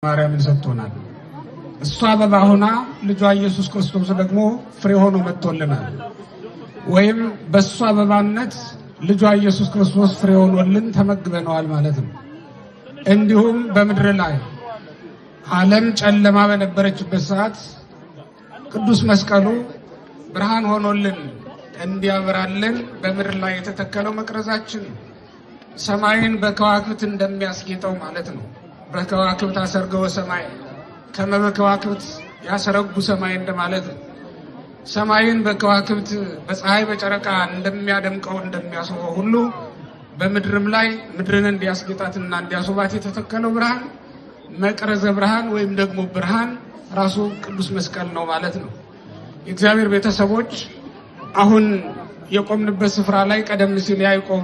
ማርያምን ሰጥቶናል። እሷ አበባ ሆና ልጇ ኢየሱስ ክርስቶስ ደግሞ ፍሬ ሆኖ መጥቶልናል። ወይም በእሷ አበባነት ልጇ ኢየሱስ ክርስቶስ ፍሬ ሆኖልን ተመግበነዋል ማለት ነው። እንዲሁም በምድር ላይ ዓለም ጨለማ በነበረችበት ሰዓት ቅዱስ መስቀሉ ብርሃን ሆኖልን እንዲያበራልን በምድር ላይ የተተከለው መቅረዛችን ሰማይን በከዋክብት እንደሚያስጌጠው ማለት ነው። በከዋክብት አሰርገው ሰማይ ከመበከዋክብት ያሰረጉ ሰማይ እንደማለት ነው። ሰማይን በከዋክብት በፀሐይ በጨረቃ እንደሚያደምቀው እንደሚያስውበው ሁሉ በምድርም ላይ ምድርን እንዲያስጌጣትና እንዲያስውባት የተተከለው ብርሃን መቅረዘ ብርሃን ወይም ደግሞ ብርሃን ራሱ ቅዱስ መስቀል ነው ማለት ነው። የእግዚአብሔር ቤተሰቦች አሁን የቆምንበት ስፍራ ላይ ቀደም ሲል ያዕቆብ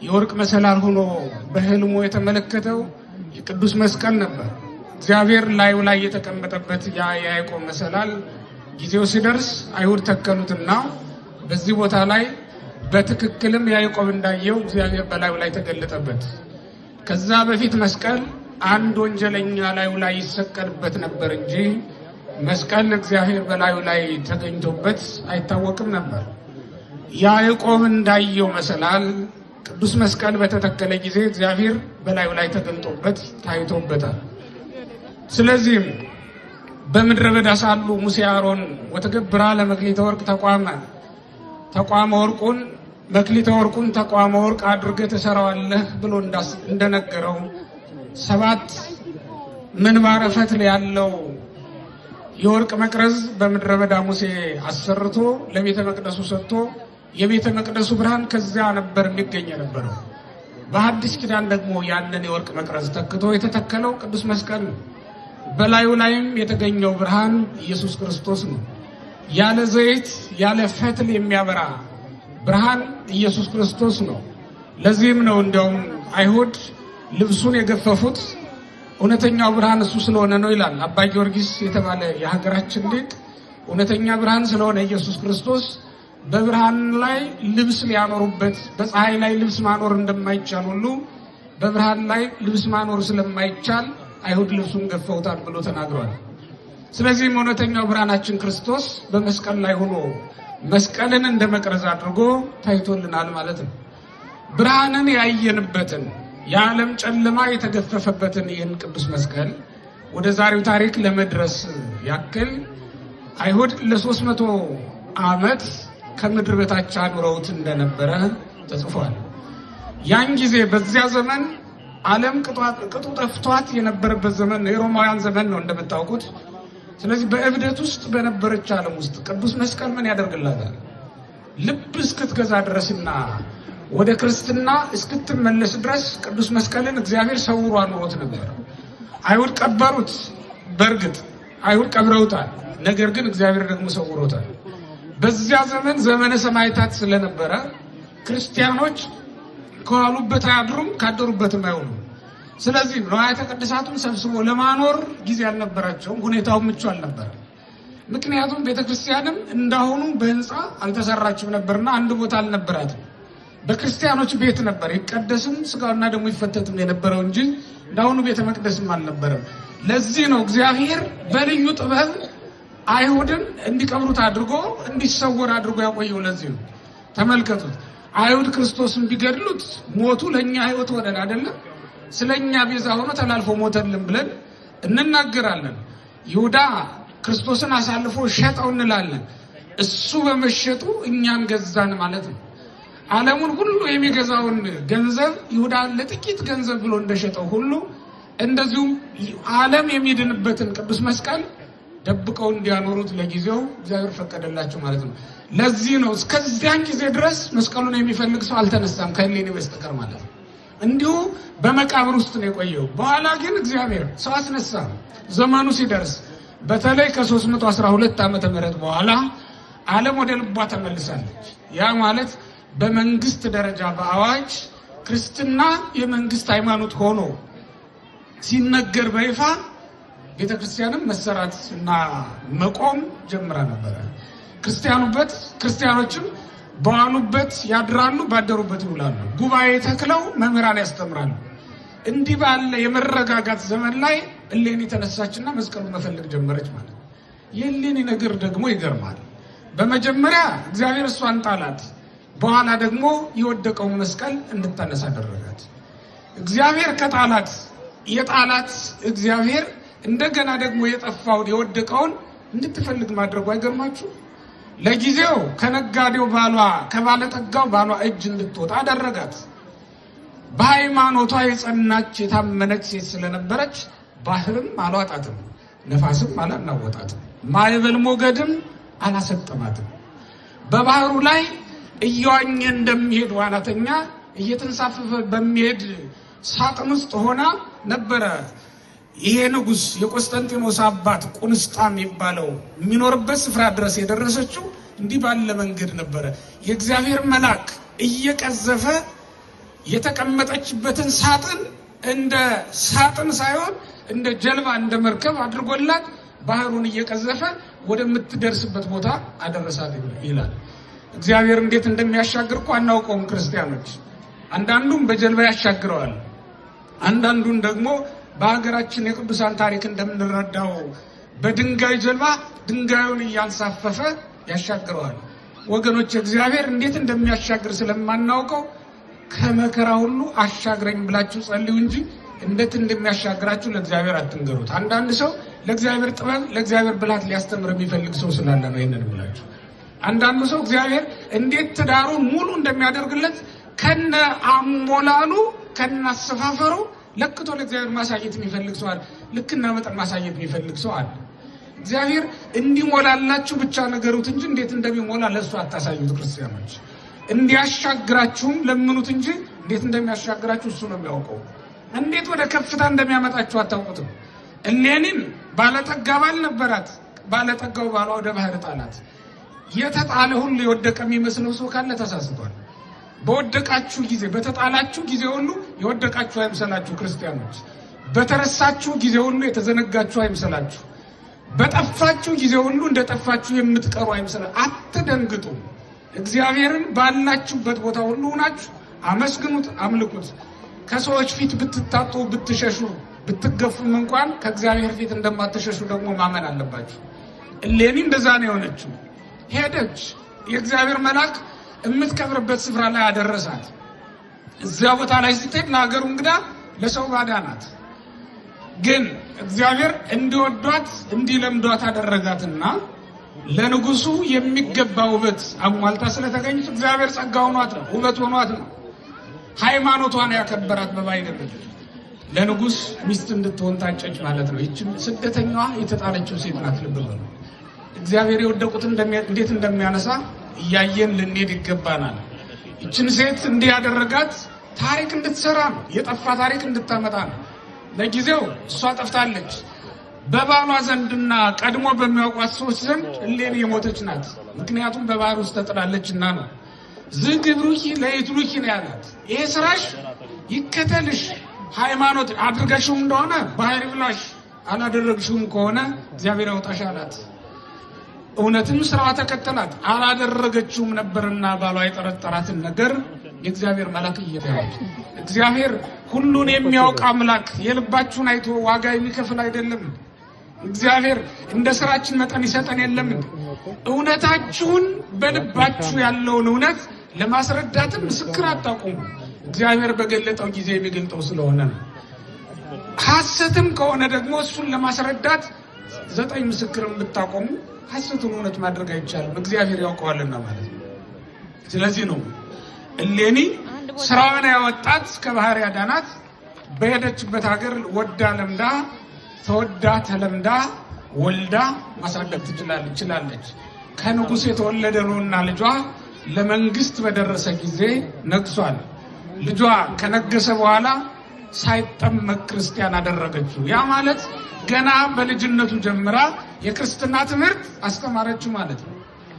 የወርቅ መሰላል ሆኖ በህልሙ የተመለከተው የቅዱስ መስቀል ነበር። እግዚአብሔር ላዩ ላይ የተቀመጠበት ያ የያዕቆብ መሰላል ጊዜው ሲደርስ አይሁድ ተከሉትና በዚህ ቦታ ላይ በትክክልም ያዕቆብ እንዳየው እግዚአብሔር በላዩ ላይ ተገለጠበት። ከዛ በፊት መስቀል አንድ ወንጀለኛ ላዩ ላይ ይሰቀልበት ነበር እንጂ መስቀል እግዚአብሔር በላዩ ላይ ተገኝቶበት አይታወቅም ነበር። ያዕቆብ እንዳየው መሰላል ቅዱስ መስቀል በተተከለ ጊዜ እግዚአብሔር በላዩ ላይ ተገልጦበት ታይቶበታል። ስለዚህም በምድረ በዳ ሳሉ ሙሴ አሮን ወተገብራ ለመክሊተ ወርቅ ተቋመ ወርቁን መክሊተ ወርቁን ተቋመ ወርቅ አድርገህ ትሰራዋለህ ብሎ እንደነገረው 7 ምንባረ ፈትል ያለው የወርቅ መቅረዝ በምድረ በዳ ሙሴ አሰርቶ ለቤተ መቅደሱ ሰጥቶ የቤተ መቅደሱ ብርሃን ከዚያ ነበር የሚገኝ የነበረው። በሐዲስ ኪዳን ደግሞ ያንን የወርቅ መቅረዝ ተክቶ የተተከለው ቅዱስ መስቀል ነው። በላዩ ላይም የተገኘው ብርሃን ኢየሱስ ክርስቶስ ነው። ያለ ዘይት ያለ ፈትል የሚያበራ ብርሃን ኢየሱስ ክርስቶስ ነው። ለዚህም ነው እንዲያውም አይሁድ ልብሱን የገፈፉት እውነተኛው ብርሃን እሱ ስለሆነ ነው ይላል አባ ጊዮርጊስ የተባለ የሀገራችን ሊቅ። እውነተኛ ብርሃን ስለሆነ ኢየሱስ ክርስቶስ በብርሃን ላይ ልብስ ሊያኖሩበት፣ በፀሐይ ላይ ልብስ ማኖር እንደማይቻል ሁሉ በብርሃን ላይ ልብስ ማኖር ስለማይቻል አይሁድ ልብሱን ገፈውታል ብሎ ተናግሯል። ስለዚህም እውነተኛው ብርሃናችን ክርስቶስ በመስቀል ላይ ሆኖ መስቀልን እንደ መቅረዝ አድርጎ ታይቶልናል ማለት ነው። ብርሃንን ያየንበትን የዓለም ጨለማ የተገፈፈበትን ይህን ቅዱስ መስቀል ወደ ዛሬው ታሪክ ለመድረስ ያክል አይሁድ ለ300 ዓመት ከምድር በታች አኑረውት እንደነበረ ተጽፏል። ያን ጊዜ በዚያ ዘመን ዓለም ቅጡ ጠፍቷት የነበረበት ዘመን የሮማውያን ዘመን ነው እንደምታውቁት። ስለዚህ በእብደት ውስጥ በነበረች ዓለም ውስጥ ቅዱስ መስቀል ምን ያደርግላታል? ልብ እስክትገዛ ድረስና ወደ ክርስትና እስክትመለስ ድረስ ቅዱስ መስቀልን እግዚአብሔር ሰውሮ አኑሮት ነበር። አይሁድ ቀበሩት። በእርግጥ አይሁድ ቀብረውታል። ነገር ግን እግዚአብሔር ደግሞ ሰውሮታል። በዚያ ዘመን ዘመነ ሰማዕታት ስለነበረ ክርስቲያኖች ከዋሉበት አያድሩም፣ ካደሩበትም አይውሉም። ስለዚህ ንዋያተ ቅድሳቱን ሰብስቦ ለማኖር ጊዜ አልነበራቸውም። ሁኔታው ምቹ አልነበረ። ምክንያቱም ቤተክርስቲያንም እንዳሁኑ በህንፃ አልተሰራችም ነበርና አንድ ቦታ አልነበራትም። በክርስቲያኖች ቤት ነበር ይቀደስም ስጋውና ደግሞ ይፈተትም የነበረው እንጂ እንዳሁኑ ቤተ መቅደስም አልነበረም። ለዚህ ነው እግዚአብሔር በልዩ ጥበብ አይሁድን እንዲቀብሩት አድርጎ እንዲሰወር አድርጎ ያቆየው። ለዚህ ነው ተመልከቱት። አይሁድ ክርስቶስን ቢገድሉት ሞቱ ለኛ ህይወት ሆነን አይደለም፣ ስለኛ ቤዛ ሆኖ ተላልፎ ሞተልን ብለን እንናገራለን። ይሁዳ ክርስቶስን አሳልፎ ሸጠው እንላለን። እሱ በመሸጡ እኛን ገዛን ማለት ነው። ዓለሙን ሁሉ የሚገዛውን ገንዘብ ይሁዳ ለጥቂት ገንዘብ ብሎ እንደሸጠው ሁሉ እንደዚሁም ዓለም የሚድንበትን ቅዱስ መስቀል ደብቀው እንዲያኖሩት ለጊዜው እግዚአብሔር ፈቀደላቸው ማለት ነው። ለዚህ ነው እስከዚያን ጊዜ ድረስ መስቀሉን የሚፈልግ ሰው አልተነሳም ከሌኒ በስተቀር ማለት ነው። እንዲሁ በመቃብር ውስጥ ነው የቆየው። በኋላ ግን እግዚአብሔር ሰው አስነሳ። ዘመኑ ሲደርስ በተለይ ከ312 ዓመተ ምህረት በኋላ ዓለም ወደ ልቧ ተመልሳለች። ያ ማለት በመንግስት ደረጃ በአዋጅ ክርስትና የመንግስት ሃይማኖት ሆኖ ሲነገር በይፋ ቤተክርስቲያንም መሰራት እና መቆም ጀምራ ነበር። ክርስቲያኖችም በዋሉበት ያድራሉ፣ ባደሩበት ይውላሉ። ጉባኤ ተክለው መምህራን ያስተምራሉ። እንዲህ ባለ የመረጋጋት ዘመን ላይ እሌኒ ተነሳችና መስቀሉ መፈለግ ጀመረች ማለት። የእሌኒ ነገር ደግሞ ይገርማል። በመጀመሪያ እግዚአብሔር እሷን ጣላት፣ በኋላ ደግሞ የወደቀውን መስቀል እንድታነሳ አደረጋት። እግዚአብሔር ከጣላት የጣላት እግዚአብሔር እንደገና ደግሞ የጠፋውን የወደቀውን እንድትፈልግ ማድረጉ አይገርማችሁ? ለጊዜው ከነጋዴው ባሏ ከባለጠጋው ባሏ እጅ እንድትወጣ አደረጋት። በሃይማኖቷ የጸናች የታመነች ሴት ስለነበረች ባህርም አልዋጣትም፣ ነፋስም አላናወጣትም፣ ማዕበል ሞገድም አላሰጠማትም። በባህሩ ላይ እየዋኘ እንደሚሄድ ዋናተኛ እየተንሳፈፈ በሚሄድ ሳጥን ውስጥ ሆና ነበረ ይሄ ንጉሥ የቆስጠንጢኖስ አባት ቁንስጣ የሚባለው የሚኖርበት ስፍራ ድረስ የደረሰችው። እንዲህ ባለ መንገድ ነበረ የእግዚአብሔር መልአክ እየቀዘፈ የተቀመጠችበትን ሳጥን እንደ ሳጥን ሳይሆን እንደ ጀልባ እንደ መርከብ አድርጎላት ባህሩን እየቀዘፈ ወደምትደርስበት ቦታ አደረሳት ይላል። እግዚአብሔር እንዴት እንደሚያሻግር እኮ አናውቀውም ክርስቲያኖች። አንዳንዱም በጀልባ ያሻግረዋል፣ አንዳንዱን ደግሞ በሀገራችን የቅዱሳን ታሪክ እንደምንረዳው በድንጋይ ጀልባ ድንጋዩን እያንሳፈፈ ያሻግረዋል። ወገኖች እግዚአብሔር እንዴት እንደሚያሻግር ስለማናውቀው ከመከራ ሁሉ አሻግረኝ ብላችሁ ጸልዩ እንጂ እንዴት እንደሚያሻግራችሁ ለእግዚአብሔር አትንገሩት። አንዳንድ ሰው ለእግዚአብሔር ጥበብ ለእግዚአብሔር ብልሃት ሊያስተምር የሚፈልግ ሰው ስላለ ነው ይሄንን ብላችሁ። አንዳንዱ ሰው እግዚአብሔር እንዴት ትዳሩን ሙሉ እንደሚያደርግለት ከነ አሞላሉ ከነ አሰፋፈሩ ለክቶ ለእግዚአብሔር ማሳየት የሚፈልግ ሰው አለ። ልክና መጠን ማሳየት የሚፈልግ ሰው አለ። እግዚአብሔር እንዲሞላላችሁ ብቻ ነገሩት እንጂ እንዴት እንደሚሞላ ለእሱ አታሳዩት። ክርስቲያኖች እንዲያሻግራችሁም ለምኑት እንጂ እንዴት እንደሚያሻግራችሁ እሱ ነው የሚያውቀው። እንዴት ወደ ከፍታ እንደሚያመጣችሁ አታውቁትም። እሌኒም ባለጠጋ ባል ነበራት። ባለጠጋው ባሏ ወደ ባህር ጣላት። የተጣለ ሁሉ የወደቀ የሚመስለው ሰው ካለ ተሳስቷል። በወደቃችሁ ጊዜ በተጣላችሁ ጊዜ ሁሉ የወደቃችሁ አይምሰላችሁ ክርስቲያኖች። በተረሳችሁ ጊዜ ሁሉ የተዘነጋችሁ አይምሰላችሁ። በጠፋችሁ ጊዜ ሁሉ እንደጠፋችሁ የምትቀሩ አይምሰላችሁ። አትደንግጡ። እግዚአብሔርን ባላችሁበት ቦታ ሁሉ ሆናችሁ አመስግኑት፣ አምልኩት። ከሰዎች ፊት ብትታጡ ብትሸሹ ብትገፉም እንኳን ከእግዚአብሔር ፊት እንደማትሸሹ ደግሞ ማመን አለባችሁ። እሌኒ እንደዛ ነው የሆነችው። ሄደች፣ የእግዚአብሔር መልአክ የምትከብርበት ስፍራ ላይ አደረሳት። እዚያ ቦታ ላይ ስትሄድ ለሀገሩ እንግዳ ለሰው ባዳ ናት። ግን እግዚአብሔር እንዲወዷት እንዲለምዷት አደረጋትና ለንጉሱ የሚገባ ውበት አሟልታ ስለተገኘች እግዚአብሔር ጸጋ ሆኗት ነው፣ ውበት ሆኗት ነው። ሃይማኖቷን ያከበራት በባይደል ለንጉስ ሚስት እንድትሆን ታጨች ማለት ነው። ይህች ስደተኛዋ የተጣለችው ሴት ናት። ልብ በሉ። እግዚአብሔር የወደቁትን እንዴት እንደሚያነሳ እያየን ልንሄድ ይገባናል። ይህችን ሴት እንዲህ ያደረጋት ታሪክ እንድትሰራ ነው፣ የጠፋ ታሪክ እንድታመጣ ነው። ለጊዜው እሷ ጠፍታለች። በባሏ ዘንድና ቀድሞ በሚያውቋት ሰዎች ዘንድ እሌኒ የሞተች ናት። ምክንያቱም በባህር ውስጥ ተጥላለችና ነው። ዝግብሩኪ ለይትሩኪ ነው ያላት። ይሄ ስራሽ ይከተልሽ፣ ሃይማኖት አድርገሽው እንደሆነ ባህር ብላሽ፣ አላደረግሽውም ከሆነ እግዚአብሔር ያውጣሽ አላት። እውነትም ስራዋ ተከተላት። አላደረገችውም ነበርና ባሏ የጠረጠራትን ነገር የእግዚአብሔር መልአክ እየተያዘ እግዚአብሔር ሁሉን የሚያውቅ አምላክ የልባችሁን አይቶ ዋጋ የሚከፍል አይደለም። እግዚአብሔር እንደ ስራችን መጠን ይሰጠን የለም። እውነታችሁን በልባችሁ ያለውን እውነት ለማስረዳትም ምስክር አታቁሙ። እግዚአብሔር በገለጠው ጊዜ የሚገልጠው ስለሆነ ነው። ሐሰትም ከሆነ ደግሞ እሱን ለማስረዳት 9 ምስክርን ብታቆሙ ሐሰቱን እውነት ማድረግ አይቻልም። እግዚአብሔር ያውቀዋልና ማለት ነው። ስለዚህ ነው እሌኒ ስራዋን ያወጣት ከባህር ያዳናት። በሄደችበት ሀገር ወዳ ለምዳ ተወዳ ተለምዳ ወልዳ ማሳደግ ትችላለች። ከንጉሥ የተወለደ ነውና ልጇ ለመንግስት በደረሰ ጊዜ ነግሷል። ልጇ ከነገሰ በኋላ ሳይጠመቅ ክርስቲያን አደረገችው። ያ ማለት ገና በልጅነቱ ጀምራ የክርስትና ትምህርት አስተማረችው ማለት ነው።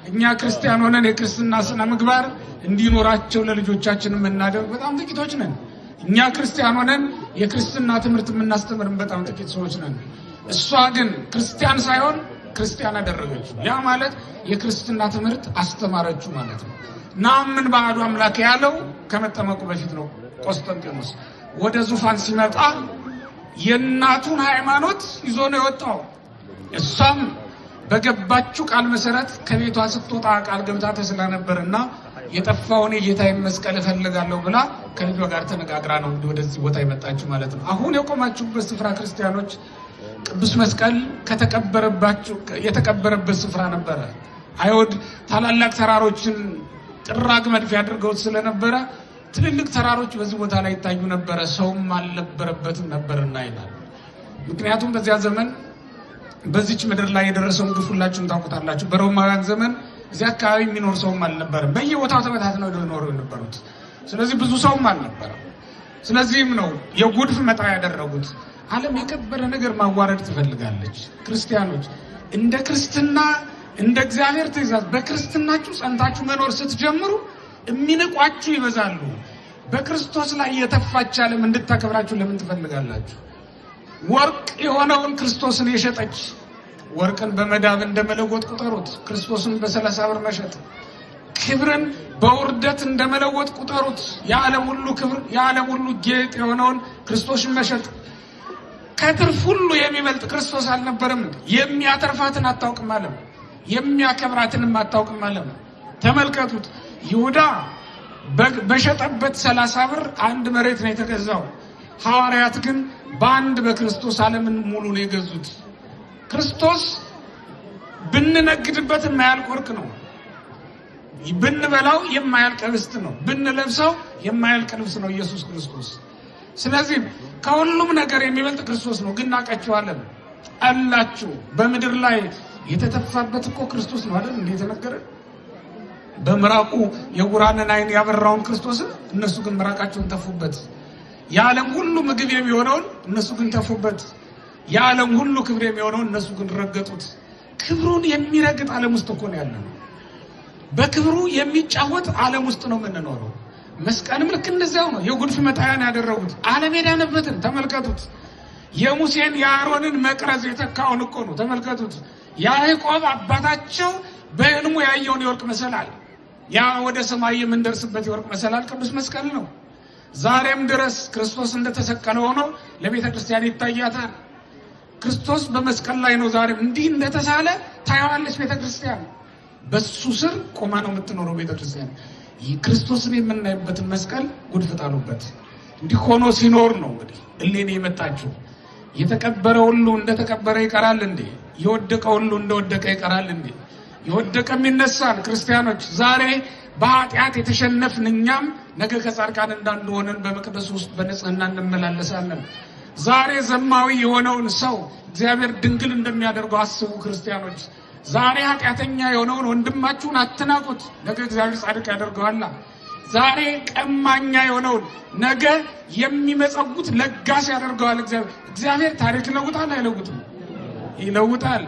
እኛ ክርስቲያን ሆነን የክርስትና ስነ ምግባር እንዲኖራቸው ለልጆቻችን የምናደርግ በጣም ጥቂቶች ነን። እኛ ክርስቲያን ሆነን የክርስትና ትምህርት የምናስተምርን በጣም ጥቂት ሰዎች ነን። እሷ ግን ክርስቲያን ሳይሆን ክርስቲያን አደረገችው። ያ ማለት የክርስትና ትምህርት አስተማረችው ማለት ነው። ናምን በአሐዱ አምላክ ያለው ከመጠመቁ በፊት ነው ቆስጠንጢኖስ። ወደ ዙፋን ሲመጣ የእናቱን ሃይማኖት ይዞ ነው የወጣው። እሷም በገባችው ቃል መሰረት ከቤቷ ስትወጣ ቃል ገብታ ተስላ ነበርና የጠፋውን የጌታዬን መስቀል እፈልጋለሁ ብላ ከልጇ ጋር ተነጋግራ ነው ወደዚህ ቦታ የመጣችው ማለት ነው። አሁን የቆማችሁበት ስፍራ ክርስቲያኖች ቅዱስ መስቀል የተቀበረበት ስፍራ ነበረ። አይሁድ ታላላቅ ተራሮችን ጥራግ መድፍ ያድርገውት ስለነበረ ትልልቅ ተራሮች በዚህ ቦታ ላይ ይታዩ ነበረ። ሰውም አልነበረበትም ነበርና ይላል። ምክንያቱም በዚያ ዘመን በዚች ምድር ላይ የደረሰውን ግፍ ሁላችሁም ታውቁታላችሁ። በሮማውያን ዘመን እዚያ አካባቢ የሚኖር ሰውም አልነበረም። በየቦታው ተበታትነው ይኖሩ የነበሩት። ስለዚህ ብዙ ሰውም አልነበረም። ስለዚህም ነው የጉድፍ መጣ ያደረጉት። ዓለም የከበረ ነገር ማዋረድ ትፈልጋለች። ክርስቲያኖች እንደ ክርስትና እንደ እግዚአብሔር ትእዛዝ በክርስትናችሁ ጸንታችሁ መኖር ስትጀምሩ የሚንቋችሁ ይበዛሉ። በክርስቶስ ላይ የተፋች ዓለም እንድታከብራችሁ ለምን ትፈልጋላችሁ? ወርቅ የሆነውን ክርስቶስን የሸጠች ወርቅን በመዳብ እንደመለወጥ ቁጠሩት። ክርስቶስን በ30 ብር መሸጥ ክብርን በውርደት እንደመለወጥ ቁጠሩት። የዓለም ሁሉ ክብር የዓለም ሁሉ ጌጥ የሆነውን ክርስቶስን መሸጥ ከትርፍ ሁሉ የሚበልጥ ክርስቶስ አልነበረም? የሚያተርፋትን አታውቅም ዓለም፣ የሚያከብራትንም አታውቅም ዓለም። ተመልከቱት። ይሁዳ በሸጠበት 30 ብር አንድ መሬት ነው የተገዛው። ሐዋርያት ግን በአንድ በክርስቶስ ዓለምን ሙሉ ነው የገዙት። ክርስቶስ ብንነግድበት የማያልቅ ወርቅ ነው። ብንበላው የማያልቅ ህብስት ነው። ብንለብሰው የማያልቅ ልብስ ነው ኢየሱስ ክርስቶስ። ስለዚህ ከሁሉም ነገር የሚበልጥ ክርስቶስ ነው። ግን ናቃችኋለን አላችሁ። በምድር ላይ የተተፋበት እኮ ክርስቶስ ነው አይደል? እንዴ ተነገረ። በምራቁ የጉራንን አይን ያበራውን ክርስቶስን እነሱ ግን ምራቃቸውን ተፉበት። የዓለም ሁሉ ምግብ የሚሆነውን እነሱ ግን ተፉበት። የዓለም ሁሉ ክብር የሚሆነውን እነሱ ግን ረገጡት። ክብሩን የሚረግጥ ዓለም ውስጥ እኮ ነው ያለነው። በክብሩ የሚጫወት ዓለም ውስጥ ነው የምንኖረው። መስቀልም ልክ እንደዚያው ነው። የጉድፍ መጣያን ያደረጉት ዓለም የዳነበትን ተመልከቱት። የሙሴን የአሮንን መቅረዝ የተካውን እኮ ነው ተመልከቱት። ያዕቆብ አባታቸው በሕልሙ ያየውን የወርቅ መሰላል፣ ያ ወደ ሰማይ የምንደርስበት የወርቅ መሰላል ቅዱስ መስቀል ነው። ዛሬም ድረስ ክርስቶስ እንደተሰቀለ ሆኖ ለቤተ ክርስቲያን ይታያታል። ክርስቶስ በመስቀል ላይ ነው ዛሬም እንዲህ እንደተሳለ ታያዋለች ቤተ ክርስቲያን። በሱ ስር ቆማ ነው የምትኖረው ቤተ ክርስቲያን። ክርስቶስን የምናይበትን መስቀል ጉድፍ ጣሉበት። እንዲህ ሆኖ ሲኖር ነው እንግዲህ እሌኔ የመጣችው። የተቀበረ ሁሉ እንደተቀበረ ይቀራል እንዴ? የወደቀ ሁሉ እንደወደቀ ይቀራል እንዴ? የወደቀም ይነሳል። ክርስቲያኖች ዛሬ በኃጢአት የተሸነፍን እኛም ነገ ከጻድቃን እንዳንሆነን በመቅደስ ውስጥ በንጽህና እንመላለሳለን። ዛሬ ዘማዊ የሆነውን ሰው እግዚአብሔር ድንግል እንደሚያደርገው አስቡ ክርስቲያኖች። ዛሬ ኃጢአተኛ የሆነውን ወንድማችሁን አትናቁት፣ ነገ እግዚአብሔር ጻድቅ ያደርገዋል። ዛሬ ቀማኛ የሆነውን ነገ የሚመጸውት ለጋስ ያደርገዋል እግዚአብሔር። ታሪክ ይለውጣል አይለውጥም? ይለውጣል።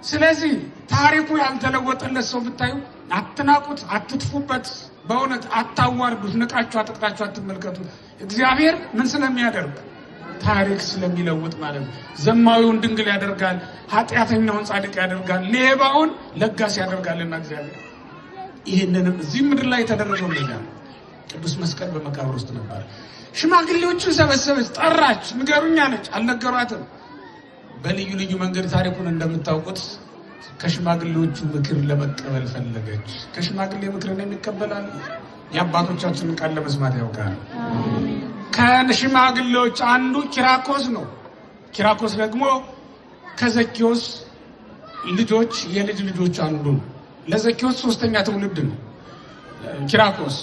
ስለዚህ ታሪኩ ያልተለወጠለት ሰው ብታዩ አትናቁት፣ አትጥፉበት፣ በእውነት አታዋርዱት፣ ንቃችሁ አጥቅታችሁ አትመልከቱት። እግዚአብሔር ምን ስለሚያደርግ ታሪክ ስለሚለውጥ ማለት ነው። ዘማዊውን ድንግል ያደርጋል፣ ኃጢአተኛውን ጻድቅ ያደርጋል፣ ሌባውን ለጋስ ያደርጋልና እግዚአብሔር። ይህንንም እዚህ ምድር ላይ የተደረገው ሌላ ቅዱስ መስቀል በመቃብር ውስጥ ነበር። ሽማግሌዎችን ሰበሰበች፣ ጠራች፣ ንገሩኝ አለች። አልነገሯትም። በልዩ ልዩ መንገድ ታሪኩን እንደምታውቁት ከሽማግሌዎቹ ምክር ለመቀበል ፈለገች። ከሽማግሌ ምክርን የሚቀበላል የአባቶቻችንን ቃል ለመስማት ያውቃል። ከሽማግሌዎች አንዱ ኪራኮስ ነው። ኪራኮስ ደግሞ ከዘኪዮስ ልጆች የልጅ ልጆች አንዱ ነው። ለዘኪዮስ 3ኛ ትውልድ ነው ኪራኮስ።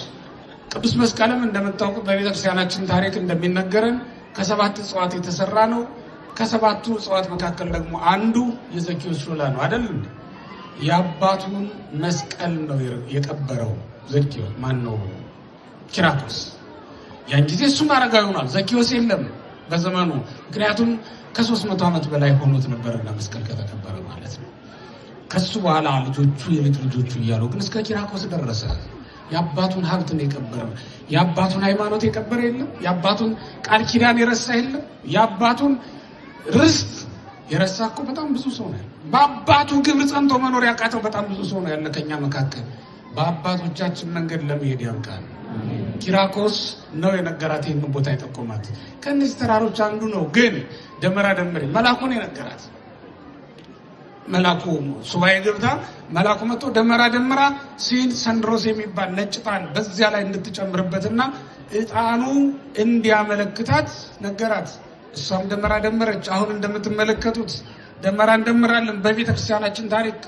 ቅዱስ መስቀልም እንደምታውቁት በቤተክርስቲያናችን ታሪክ እንደሚነገረን ከ7 እጽዋት የተሰራ ነው። ከ7ቱ እጽዋት መካከል ደግሞ አንዱ የዘኪዮስ ሾላ ነው አይደል? የአባቱን መስቀል ነው የቀበረው ዘኪዮስ። ማን ነው? ኪራኮስ። ያን ጊዜ እሱም አረጋዊ ሆኗል። ዘኪዮስ የለም በዘመኑ። ምክንያቱም ከ300 ዓመት በላይ ሆኖት ነበርና መስቀል ከተቀበረ ማለት ነው። ከሱ በኋላ ልጆቹ የልጅ ልጆቹ እያሉ ግን እስከ ኪራኮስ ደረሰ። የአባቱን ሀብት ነው የቀበረው። የአባቱን ሃይማኖት የቀበረ የለም። የአባቱን ቃል ኪዳን የረሳ የለም። የአባቱን ርስት የረሳ እኮ በጣም ብዙ ሰው ነው። በአባቱ ግብር ጸንቶ መኖር ያቃተው በጣም ብዙ ሰው ነው ያለ ከኛ መካከል። በአባቶቻችን መንገድ ለመሄድ ያብቃን። ኪራኮስ ነው የነገራት ይህን ቦታ የጠቆማት። ከነዚህ ተራሮች አንዱ ነው። ግን ደመራ ደምሪ መልአኩ ነው የነገራት። መልአኩ ሱባኤ ገብታ መልአኩ መጥቶ ደመራ ደምራ ሲል ሰንድሮስ የሚባል ነጭ ዕጣን በዚያ ላይ እንድትጨምርበትና ዕጣኑ እንዲያመለክታት ነገራት። እሷም ደመራ ደመረች። አሁን እንደምትመለከቱት ደመራ እንደምራለን በቤተ ክርስቲያናችን ታሪክ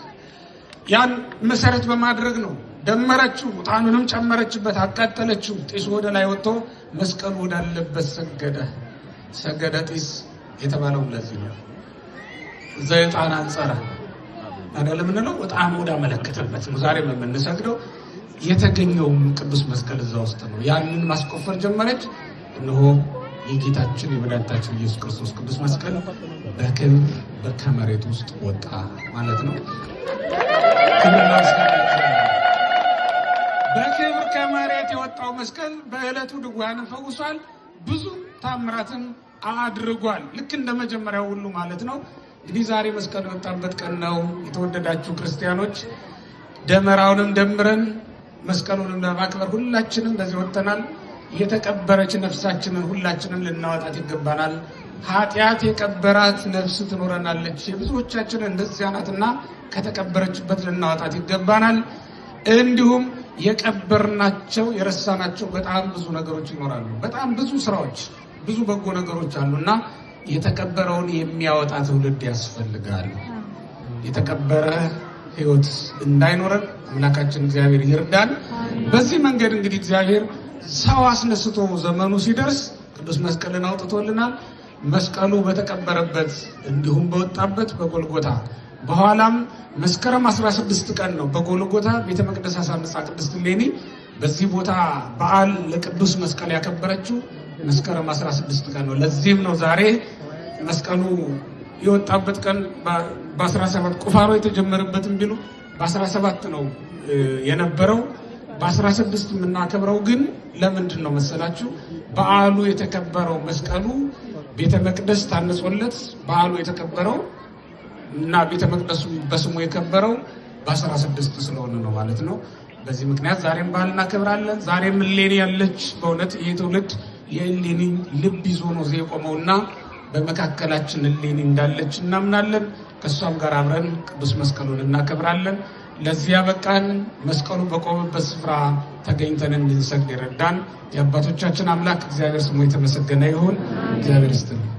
ያን መሰረት በማድረግ ነው። ደመረችው፣ ዕጣኑንም ጨመረችበት፣ አቃጠለችው። ጢሱ ወደ ላይ ወጥቶ መስቀሉ ወዳለበት ሰገደ። ሰገደ ጢስ የተባለው ለዚህ ነው። ዘዕጣን አንጸረ አይደለም ምንለው ዕጣኑ ወደ አመለከተበት ነው ዛሬ የምንሰግደው። የተገኘው ቅዱስ መስቀል እዛ ውስጥ ነው። ያንን ማስቆፈር ጀመረች። እነሆ የጌታችን የመድኃኒታችን ኢየሱስ ክርስቶስ ቅዱስ መስቀል በክብር ከመሬት ውስጥ ወጣ ማለት ነው። በክብር ከመሬት የወጣው መስቀል በዕለቱ ድውያንን ፈውሷል። ብዙ ታምራትን አድርጓል። ልክ እንደ መጀመሪያው ሁሉ ማለት ነው። እንግዲህ ዛሬ መስቀል የወጣበት ቀን ነው። የተወደዳችሁ ክርስቲያኖች ደመራውንም ደምረን መስቀሉንም ለማክበር ሁላችንም በዚህ ወጥተናል። የተቀበረች ነፍሳችንን ሁላችንም ልናወጣት ይገባናል። ኃጢአት የቀበራት ነፍስ ትኖረናለች። የብዙዎቻችን እንደዚያ ናትና ከተቀበረችበት ልናወጣት ይገባናል። እንዲሁም የቀበርናቸው የረሳናቸው በጣም ብዙ ነገሮች ይኖራሉ። በጣም ብዙ ስራዎች፣ ብዙ በጎ ነገሮች አሉና የተቀበረውን የሚያወጣ ትውልድ ያስፈልጋል። የተቀበረ ሕይወት እንዳይኖረን አምላካችን እግዚአብሔር ይርዳን። በዚህ መንገድ እንግዲህ እግዚአብሔር ሰው አስነስቶ ዘመኑ ሲደርስ ቅዱስ መስቀልን አውጥቶልናል። መስቀሉ በተቀበረበት እንዲሁም በወጣበት በጎልጎታ በኋላም መስከረም 16 ቀን ነው በጎልጎታ ቤተ መቅደስ አሳንጻ ቅድስት እሌኒ በዚህ ቦታ በዓል ለቅዱስ መስቀል ያከበረችው መስከረም 16 ቀን ነው። ለዚህም ነው ዛሬ መስቀሉ የወጣበት ቀን በ17 ቁፋሮ የተጀመረበትም ቢሉ በ17 ነው የነበረው። በ16 የምናከብረው ግን ለምንድን ነው መሰላችሁ? በዓሉ የተከበረው መስቀሉ ቤተ መቅደስ ታነጾለት በዓሉ የተከበረው እና ቤተ መቅደሱ በስሙ የከበረው በ16 ስለሆነ ነው ማለት ነው። በዚህ ምክንያት ዛሬም በዓል እናከብራለን። ዛሬም እሌኒ ያለች በእውነት ይህ ትውልድ የእሌኒ ልብ ይዞ ነው እዚህ የቆመውና በመካከላችን እሌኒ እንዳለች እናምናለን። ከእሷም ጋር አብረን ቅዱስ መስቀሉን እናከብራለን። ለዚያ በቃን መስቀሉ በቆመበት ስፍራ ተገኝተን እንድንሰግድ ይረዳን። የአባቶቻችን አምላክ እግዚአብሔር ስሙ የተመሰገነ ይሁን። እግዚአብሔር ይስጥልን።